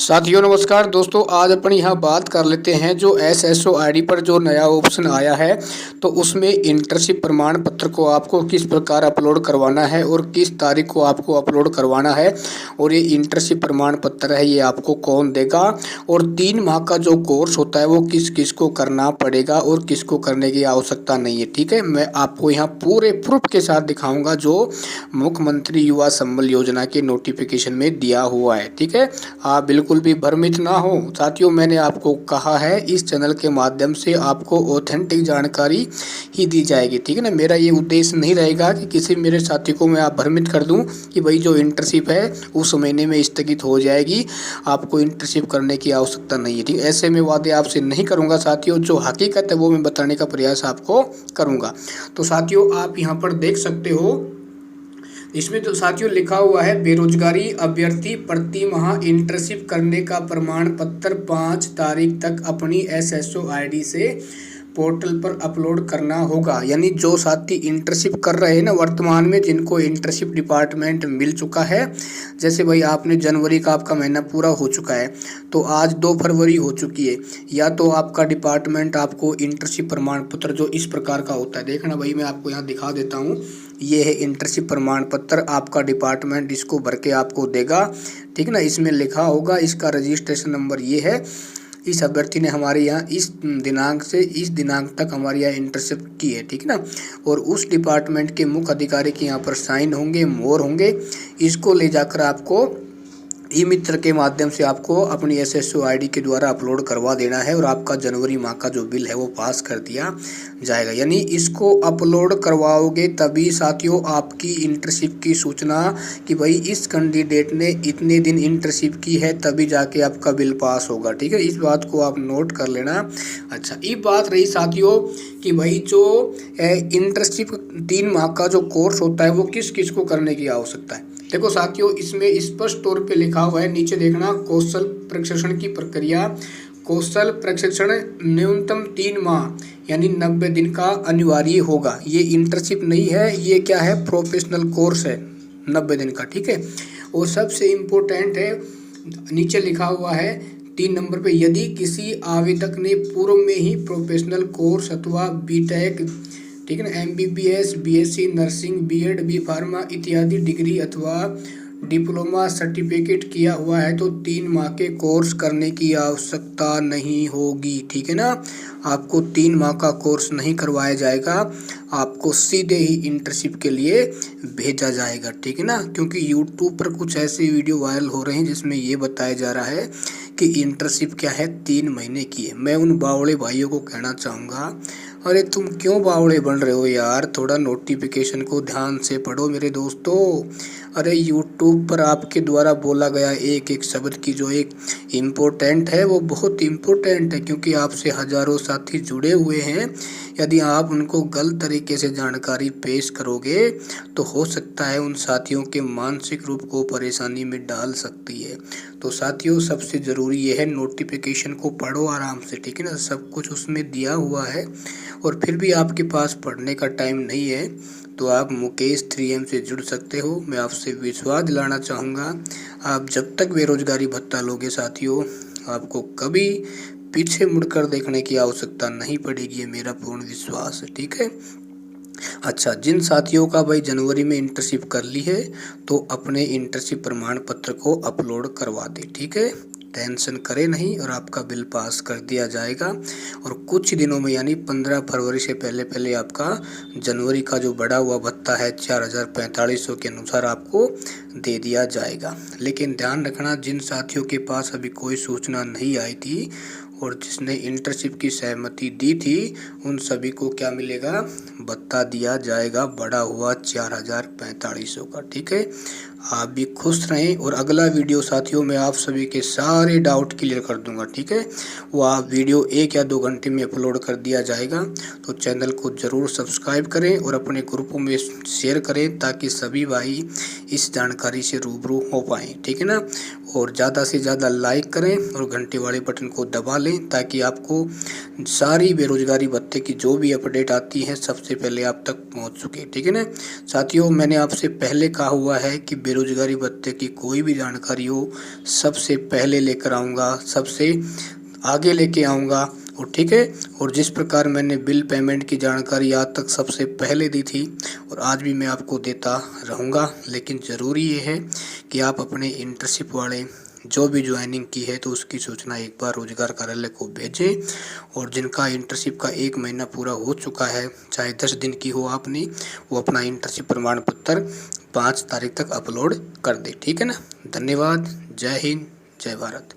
साथियों नमस्कार दोस्तों, आज अपन यहाँ बात कर लेते हैं जो एसएसओ आईडी पर जो नया ऑप्शन आया है तो उसमें इंटर्नशिप प्रमाण पत्र को आपको किस प्रकार अपलोड करवाना है और किस तारीख को आपको अपलोड करवाना है और ये इंटर्नशिप प्रमाण पत्र है ये आपको कौन देगा और 3 माह का जो कोर्स होता है वो किस किस को करना पड़ेगा और किसको करने की आवश्यकता नहीं है। ठीक है, मैं आपको यहाँ पूरे प्रूफ के साथ दिखाऊंगा जो मुख्यमंत्री युवा संबल योजना के नोटिफिकेशन में दिया हुआ है। ठीक है, आप बिल्कुल भी भ्रमित ना हो साथियों। मैंने आपको कहा है इस चैनल के माध्यम से आपको ऑथेंटिक जानकारी ही दी जाएगी। ठीक है ना, मेरा ये उद्देश्य नहीं रहेगा कि किसी मेरे साथी को मैं आप भ्रमित कर दूं कि भाई जो इंटर्नशिप है उस महीने में स्थगित हो जाएगी, आपको इंटर्नशिप करने की आवश्यकता नहीं है। ठीक, ऐसे में वादे आपसे नहीं करूंगा साथियों, जो हकीकत है वो मैं बताने का प्रयास आपको करूंगा। तो साथियों आप यहाँ पर देख सकते हो, इसमें तो साथियों लिखा हुआ है बेरोजगारी अभ्यर्थी प्रति माह इंटर्नशिप करने का प्रमाण पत्र 5 तारीख तक अपनी एसएसओ आईडी से पोर्टल पर अपलोड करना होगा। यानी जो साथी इंटर्नशिप कर रहे हैं ना वर्तमान में, जिनको इंटर्नशिप डिपार्टमेंट मिल चुका है, जैसे भाई आपने जनवरी का आपका महीना पूरा हो चुका है तो आज 2 फरवरी हो चुकी है, या तो आपका डिपार्टमेंट आपको इंटर्नशिप प्रमाण पत्र जो इस प्रकार का होता है, देखना भाई मैं आपको यहाँ दिखा देता हूँ, ये है इंटर्नशिप प्रमाण पत्र, आपका डिपार्टमेंट इसको भर के आपको देगा। ठीक है ना, इसमें लिखा होगा इसका रजिस्ट्रेशन नंबर ये है, इस अभ्यर्थी ने हमारे यहाँ इस दिनांक से इस दिनांक तक हमारे यहाँ इंटर्नशिप की है। ठीक है ना, और उस डिपार्टमेंट के मुख्य अधिकारी के यहाँ पर साइन होंगे, मोहर होंगे। इसको ले जाकर आपको ई मित्र के माध्यम से आपको अपनी एसएसओ आईडी के द्वारा अपलोड करवा देना है और आपका जनवरी माह का जो बिल है वो पास कर दिया जाएगा। यानी इसको अपलोड करवाओगे तभी साथियों आपकी इंटर्नशिप की सूचना कि भाई इस कैंडिडेट ने इतने दिन इंटर्नशिप की है, तभी जाके आपका बिल पास होगा। ठीक है, इस बात को आप नोट कर लेना। अच्छा, ये बात रही साथियों कि भाई जो इंटर्नशिप 3 माह का जो कोर्स होता है वो किस किस को करने की आवश्यकता है। देखो साथियों, इसमें स्पष्ट तौर पे लिखा हुआ है, नीचे देखना, कौशल प्रशिक्षण की प्रक्रिया। कौशल प्रशिक्षण न्यूनतम 3 माह यानी 90 दिन का अनिवार्य होगा। ये इंटर्नशिप नहीं है, ये क्या है, प्रोफेशनल कोर्स है 90 दिन का। ठीक है, और सबसे इम्पोर्टेंट है, नीचे लिखा हुआ है 3 नंबर पे, यदि किसी आवेदक ने पूर्व में ही प्रोफेशनल कोर्स अथवा बीटेक, ठीक है ना, MBBS, B Sc nursing, B Ed, B pharma इत्यादि डिग्री अथवा डिप्लोमा सर्टिफिकेट किया हुआ है तो 3 माह के कोर्स करने की आवश्यकता नहीं होगी। ठीक है ना, आपको 3 माह का कोर्स नहीं करवाया जाएगा, आपको सीधे ही इंटर्नशिप के लिए भेजा जाएगा। ठीक है ना, क्योंकि यूट्यूब पर कुछ ऐसे वीडियो वायरल हो रहे हैं जिसमें ये बताया जा रहा है कि इंटर्नशिप क्या है 3 महीने की है। मैं उन बावड़े भाइयों को कहना चाहूँगा, अरे तुम क्यों बावड़े बन रहे हो यार, थोड़ा नोटिफिकेशन को ध्यान से पढ़ो मेरे दोस्तों। अरे यूट्यूब पर आपके द्वारा बोला गया एक एक शब्द की जो एक इम्पोर्टेंट है वो बहुत इम्पोर्टेंट है, क्योंकि आपसे हजारों साथी जुड़े हुए हैं। यदि आप उनको गलत तरीके से जानकारी पेश करोगे तो हो सकता है उन साथियों के मानसिक रूप को परेशानी में डाल सकती है। तो साथियों सबसे ज़रूरी ये है, नोटिफिकेशन को पढ़ो आराम से। ठीक है ना, सब कुछ उसमें दिया हुआ है और फिर भी आपके पास पढ़ने का टाइम नहीं है तो आप मुकेश 3M से जुड़ सकते हो। मैं आपसे विश्वास दिलाना चाहूँगा, आप जब तक बेरोजगारी भत्ता लोगे साथियों, आपको कभी पीछे मुड़कर देखने की आवश्यकता नहीं पड़ेगी, ये मेरा पूर्ण विश्वास है। ठीक है, अच्छा, जिन साथियों का भाई जनवरी में इंटर्नशिप कर ली है तो अपने इंटर्नशिप प्रमाण पत्र को अपलोड करवा दे। ठीक है, टेंशन करे नहीं और आपका बिल पास कर दिया जाएगा और कुछ दिनों में यानी 15 फरवरी से पहले पहले आपका जनवरी का जो बढ़ा हुआ भत्ता है 4,4500 के अनुसार आपको दे दिया जाएगा। लेकिन ध्यान रखना, जिन साथियों के पास अभी कोई सूचना नहीं आई थी और जिसने इंटर्नशिप की सहमति दी थी उन सभी को क्या मिलेगा, भत्ता दिया जाएगा बढ़ा हुआ 4,4500 का। ठीक है, आप भी खुश रहें और अगला वीडियो साथियों मैं आप सभी के सारे डाउट क्लियर कर दूंगा। ठीक है, वो आप वीडियो 1 या 2 घंटे में अपलोड कर दिया जाएगा, तो चैनल को ज़रूर सब्सक्राइब करें और अपने ग्रुपों में शेयर करें ताकि सभी भाई इस जानकारी से रूबरू हो पाएँ। ठीक है ना, और ज़्यादा से ज़्यादा लाइक करें और घंटे वाले बटन को दबा लें ताकि आपको सारी बेरोजगारी भत्ते की जो भी अपडेट आती है सबसे पहले आप तक पहुंच सके। ठीक है ना साथियों, मैंने आपसे पहले कहा हुआ है कि बेरोजगारी भत्ते की कोई भी जानकारी हो सबसे पहले लेकर आऊँगा, सबसे आगे लेके आऊँगा। और ठीक है, और जिस प्रकार मैंने बिल पेमेंट की जानकारी आज तक सबसे पहले दी थी और आज भी मैं आपको देता रहूँगा। लेकिन ज़रूरी ये है कि आप अपने इंटर्नशिप वाले जो भी ज्वाइनिंग की है तो उसकी सूचना एक बार रोजगार कार्यालय को भेजें। और जिनका इंटर्नशिप का 1 महीना पूरा हो चुका है, चाहे 10 दिन की हो आपने, वो अपना इंटर्नशिप प्रमाण पत्र 5 तारीख तक अपलोड कर दे। ठीक है ना। धन्यवाद। जय हिंद, जय भारत।